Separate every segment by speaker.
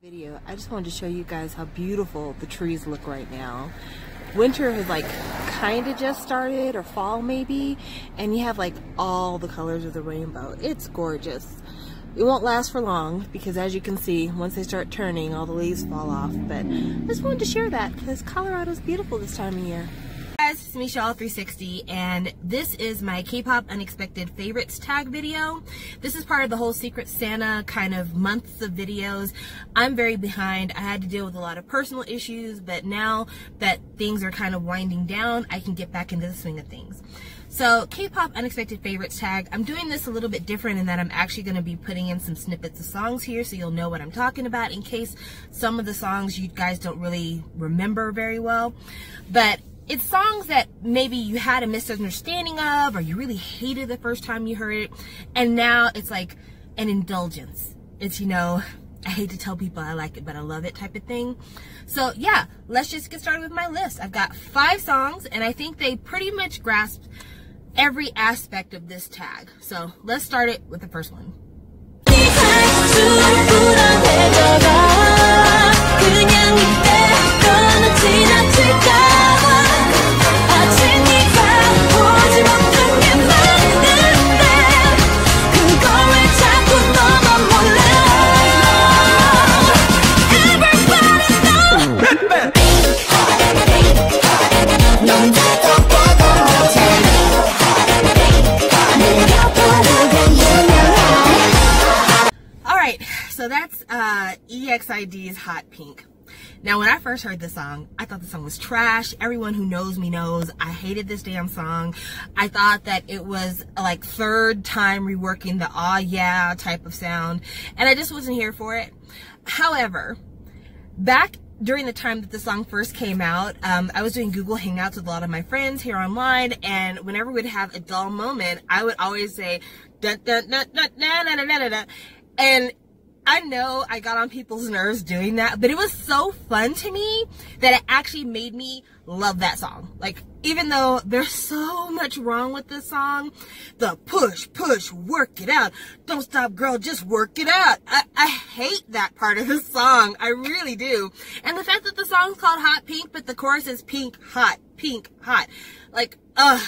Speaker 1: Video. I just wanted to show you guys how beautiful the trees look right now. Winter has like kind of just started, or fall maybe, and you have like all the colors of the rainbow. It's gorgeous. It won't last for long because, as you can see, once they start turning, all the leaves fall off. But I just wanted to share that because Colorado's beautiful this time of year. Guys, it's me, shawol360, and this is my K-pop unexpected favorites tag video. This is part of the whole Secret Santa kind of months of videos. I'm very behind. I had to deal with a lot of personal issues, but now that things are kind of winding down, I can get back into the swing of things. So, K-pop unexpected favorites tag. I'm doing this a little bit different in that I'm actually going to be putting in some snippets of songs here so you'll know what I'm talking about in case some of the songs you guys don't really remember very well. But it's songs that maybe you had a misunderstanding of, or you really hated the first time you heard it, and now it's like an indulgence. It's, you know, I hate to tell people I like it, but I love it type of thing. So yeah, let's just get started with my list. I've got 5 songs, and I think they pretty much grasp every aspect of this tag. So let's start it with the first one. So that's EXID's Hot Pink. Now, when I first heard this song, I thought the song was trash. Everyone who knows me knows I hated this damn song. I thought that it was like third time reworking the "aw yeah" type of sound, and I just wasn't here for it. However, back during the time that the song first came out, I was doing Google Hangouts with a lot of my friends here online, and whenever we'd have a dull moment, I would always say, dun, dun, dun, dun, dun, dun, dun, dun, dun. And I know I got on people's nerves doing that, but it was so fun to me that it actually made me love that song. Like, even though there's so much wrong with this song, the push, push, work it out, don't stop girl, just work it out. I hate that part of the song. I really do. And the fact that the song's called Hot Pink, but the chorus is pink, hot, like, ugh.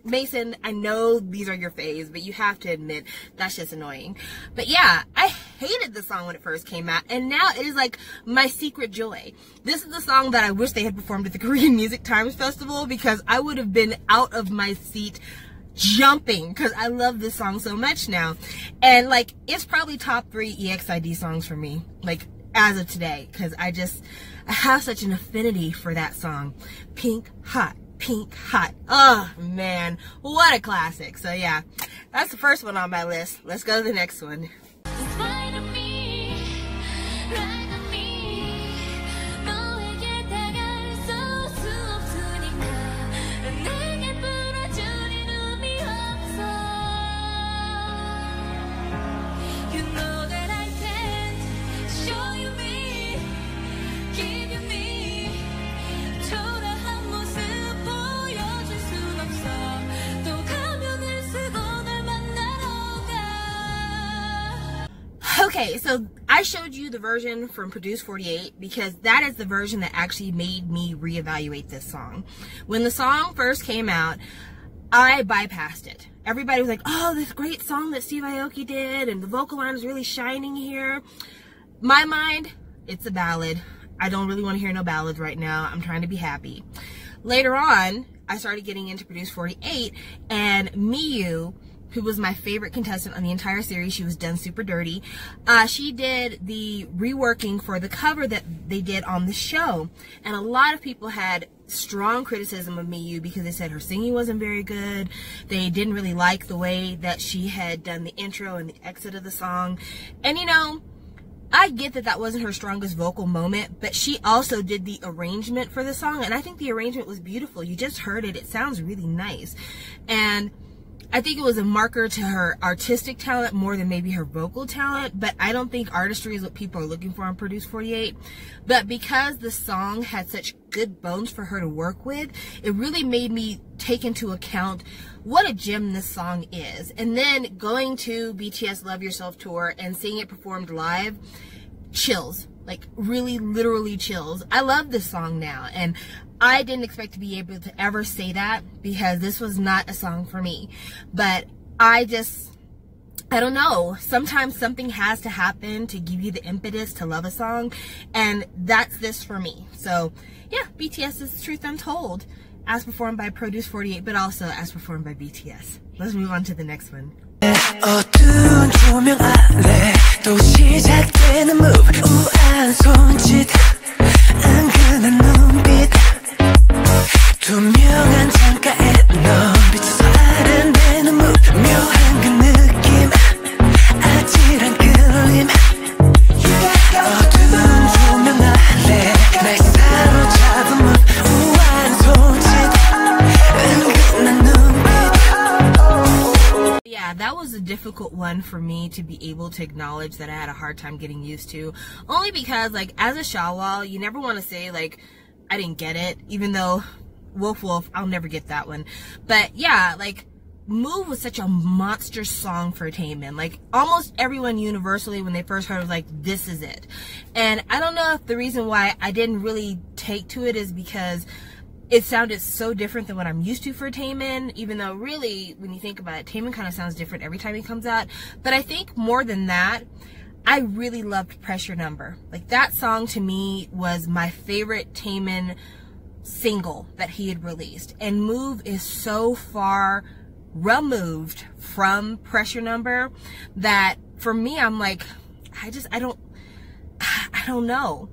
Speaker 1: Mason, I know these are your faves, but you have to admit that's just annoying. But yeah, I hated the song when it first came out, and now it is like my secret joy. This is the song that I wish they had performed at the Korean Music Times Festival, because I would have been out of my seat jumping because I love this song so much now. And like, it's probably top 3 EXID songs for me, like as of today, because I have such an affinity for that song. Pink, hot. Pink, hot. Oh man, what a classic. So yeah, that's the first one on my list. Let's go to the next one. Okay, so I showed you the version from Produce 48 because that is the version that actually made me reevaluate this song. When the song first came out, I bypassed it. Everybody was like, oh, this great song that Steve Aoki did, and the vocal line is really shining here. My mind, it's a ballad. I don't really want to hear no ballads right now. I'm trying to be happy. Later on, I started getting into Produce 48, and Miyu, who was my favorite contestant on the entire series, she was done super dirty. She did the reworking for the cover that they did on the show. And a lot of people had strong criticism of Miyu because they said her singing wasn't very good. They didn't really like the way that she had done the intro and the exit of the song. And you know, I get that that wasn't her strongest vocal moment, but she also did the arrangement for the song, and I think the arrangement was beautiful. You just heard it. It sounds really nice. And I think it was a marker to her artistic talent more than maybe her vocal talent, but I don't think artistry is what people are looking for on Produce 48. But because the song had such good bones for her to work with, it really made me take into account what a gem this song is. And then going to BTS Love Yourself tour and seeing it performed live, chills. Like really literally chills. I love this song now, and I didn't expect to be able to ever say that because this was not a song for me. But I don't know. Sometimes something has to happen to give you the impetus to love a song, and that's this for me. So yeah, BTS The Truth Untold, as performed by Produce 48, but also as performed by BTS. Let's move on to the next one.
Speaker 2: 어두운 조명 아래 또 시작되는 move 우아한 손짓 은근한 눈빛 투명한 창가에 넌 비춰서 아른대는 move 묘한 그 느낌 아찔한 끌림 어두운 조명 아래 날 사로잡은 move 우아한 손짓 은근한 눈빛.
Speaker 1: Yeah, that was a difficult one for me to be able to acknowledge that I had a hard time getting used to. Only because, like, as a shawol, you never want to say, like, I didn't get it. Even though, Wolf Wolf, I'll never get that one. But, yeah, like, Move was such a monster song for Taemin. Like, almost everyone universally, when they first heard it, was like, this is it. And I don't know if the reason why I didn't really take to it is because it sounded so different than what I'm used to for Taemin, even though really, when you think about it, Taemin kind of sounds different every time he comes out. But I think more than that, I really loved Pressure Number. Like, that song to me was my favorite Taemin single that he had released. And Move is so far removed from Pressure Number that for me, I'm like, I don't know.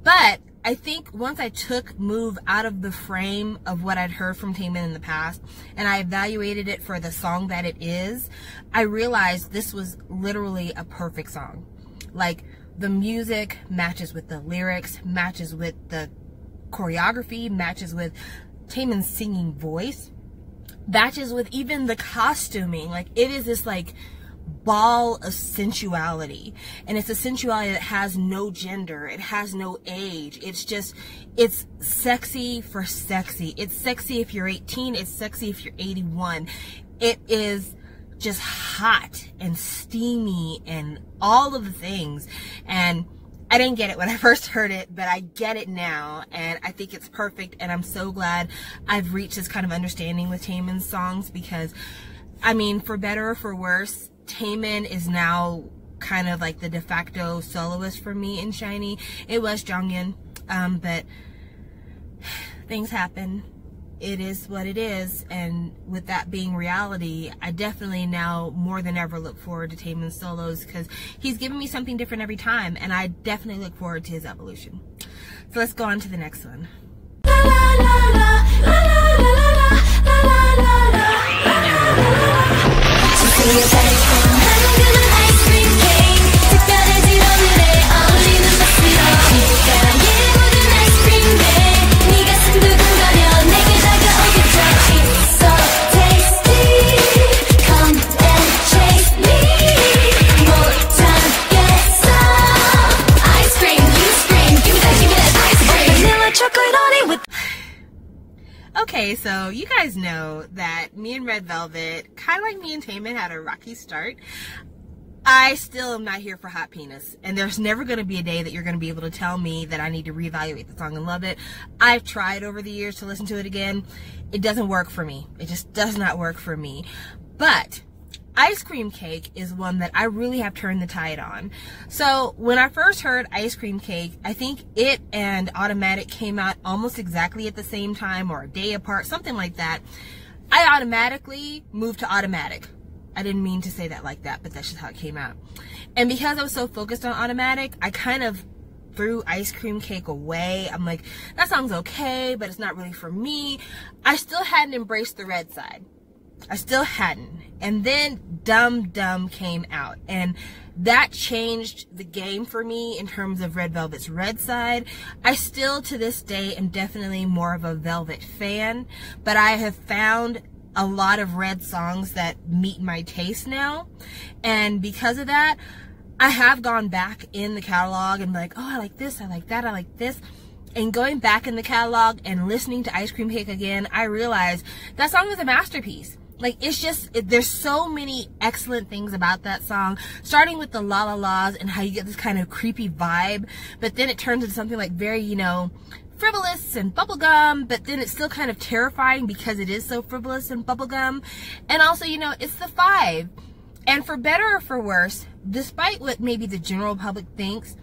Speaker 1: But I think once I took Move out of the frame of what I'd heard from Taemin in the past, and I evaluated it for the song that it is, I realized this was literally a perfect song. Like, the music matches with the lyrics, matches with the choreography, matches with Taemin's singing voice, matches with even the costuming. Like, it is this, like, ball of sensuality, and it's a sensuality that has no gender, it has no age. It's sexy for sexy. It's sexy if you're 18, it's sexy if you're 81. It is just hot and steamy and all of the things. And I didn't get it when I first heard it, but I get it now, and I think it's perfect. And I'm so glad I've reached this kind of understanding with Taemin's songs, because I mean, for better or for worse, Taemin is now kind of like the de facto soloist for me in SHINee. It was Jonghyun, but things happen. It is what it is, and with that being reality, I definitely now more than ever look forward to Taemin's solos, because he's giving me something different every time, and I definitely look forward to his evolution. So let's go on to the next one. Okay, so you guys know that me and Red Velvet, kind of like me and Taemin, had a rocky start. I still am not here for hot penis, and there's never going to be a day that you're going to be able to tell me that I need to reevaluate the song and love it. I've tried over the years to listen to it again. It doesn't work for me. It just does not work for me. But Ice Cream Cake is one that I really have turned the tide on. So when I first heard Ice Cream Cake, I think it and Automatic came out almost exactly at the same time, or a day apart, something like that. I automatically moved to Automatic. I didn't mean to say that like that, but that's just how it came out. And because I was so focused on Automatic, I kind of threw Ice Cream Cake away. I'm like, that song's okay, but it's not really for me. I still hadn't embraced the red side. I still hadn't. And then Dum Dum came out, and that changed the game for me in terms of Red Velvet's red side. I still to this day am definitely more of a Velvet fan, but I have found a lot of red songs that meet my taste now, and because of that, I have gone back in the catalog and be like, oh, I like this, I like that, I like this. And going back in the catalog and listening to Ice Cream Cake again, I realized that song is a masterpiece. Like, it's just, there's so many excellent things about that song, starting with the la la la's and how you get this kind of creepy vibe, but then it turns into something like very, you know, frivolous and bubblegum, but then it's still kind of terrifying because it is so frivolous and bubblegum. And also, you know, it's the 5. And for better or for worse, despite what maybe the general public thinks,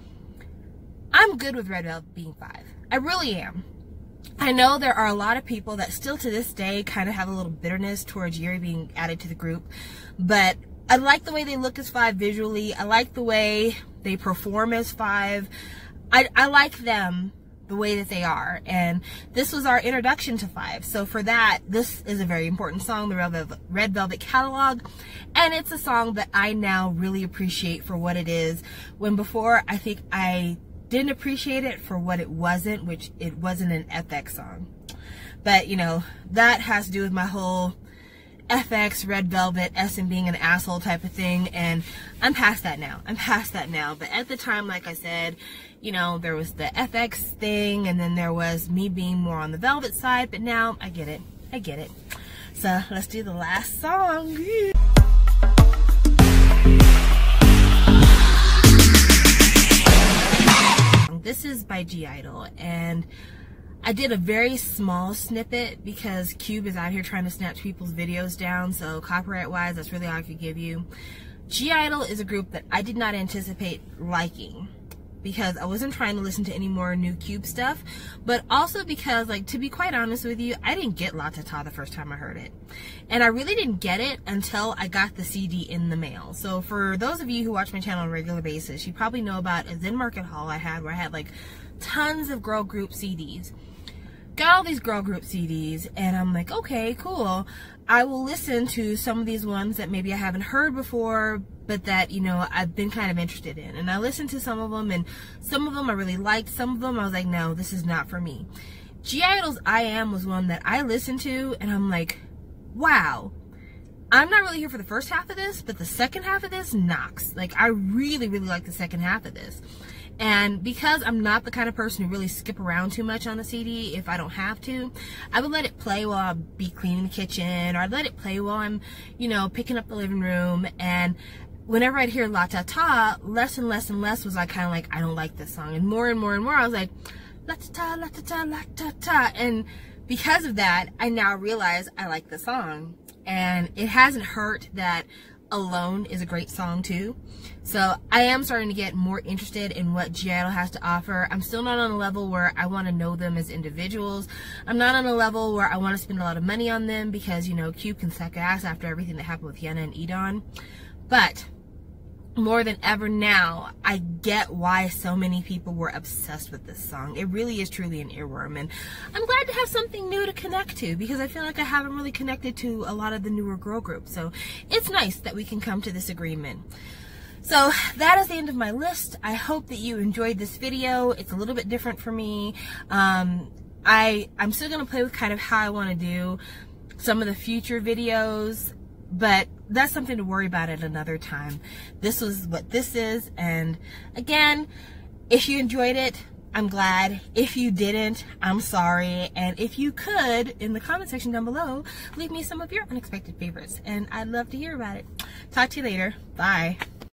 Speaker 1: I'm good with Red Velvet being 5. I really am. I know there are a lot of people that still to this day kind of have a little bitterness towards Yuri being added to the group, but I like the way they look as 5 visually. I like the way they perform as 5. I like them the way that they are, and this was our introduction to 5. So for that, this is a very important song, the Red Velvet catalog, and it's a song that I now really appreciate for what it is, when before I think I didn't appreciate it for what it wasn't, which it wasn't an FX song. But you know, that has to do with my whole FX, Red Velvet, SM being an asshole type of thing, and I'm past that now. I'm past that now. But at the time, like I said, you know, there was the FX thing, and then there was me being more on the Velvet side, but now I get it. I get it. So let's do the last song. This is by G-Idol, and I did a very small snippet because Cube is out here trying to snatch people's videos down, so copyright wise, that's really all I could give you. G-Idol is a group that I did not anticipate liking, because I wasn't trying to listen to any more new Cube stuff, but also because, like, to be quite honest with you, I didn't get La Ta Ta the first time I heard it. And I really didn't get it until I got the CD in the mail. So for those of you who watch my channel on a regular basis, you probably know about a Zen Market haul I had where I had like tons of girl group CDs. Got all these girl group CDs, and I'm like, okay, cool. I will listen to some of these ones that maybe I haven't heard before, but that, you know, I've been kind of interested in. And I listened to some of them, and some of them I really liked. Some of them I was like, no, this is not for me. G-Idol's I Am was one that I listened to, and I'm like, wow. I'm not really here for the first half of this, but the second half of this knocks. Like, I really, really like the second half of this. And because I'm not the kind of person who really skip around too much on a CD if I don't have to, I would let it play while I'll be cleaning the kitchen, or I'd let it play while I'm, you know, picking up the living room. And whenever I'd hear La Ta Ta, less and less and less was I kind of like, I don't like this song. And more I was like, La Ta Ta, La Ta Ta, La Ta Ta. And because of that, I now realize I like the song. And it hasn't hurt that Alone is a great song too. So I am starting to get more interested in what G-Idol has to offer. I'm still not on a level where I want to know them as individuals. I'm not on a level where I want to spend a lot of money on them because, you know, Cube can suck ass after everything that happened with Yenna and Edon. But more than ever now, I get why so many people were obsessed with this song. It really is truly an earworm, and I'm glad to have something new to connect to, because I feel like I haven't really connected to a lot of the newer girl groups. So it's nice that we can come to this agreement. So that is the end of my list. I hope that you enjoyed this video. It's a little bit different for me. I'm still going to play with kind of how I want to do some of the future videos, but that's something to worry about at another time. This was what this is, and again, if you enjoyed it, I'm glad. If you didn't, I'm sorry. And if you could, in the comment section down below, leave me some of your unexpected favorites, and I'd love to hear about it. Talk to you later. Bye.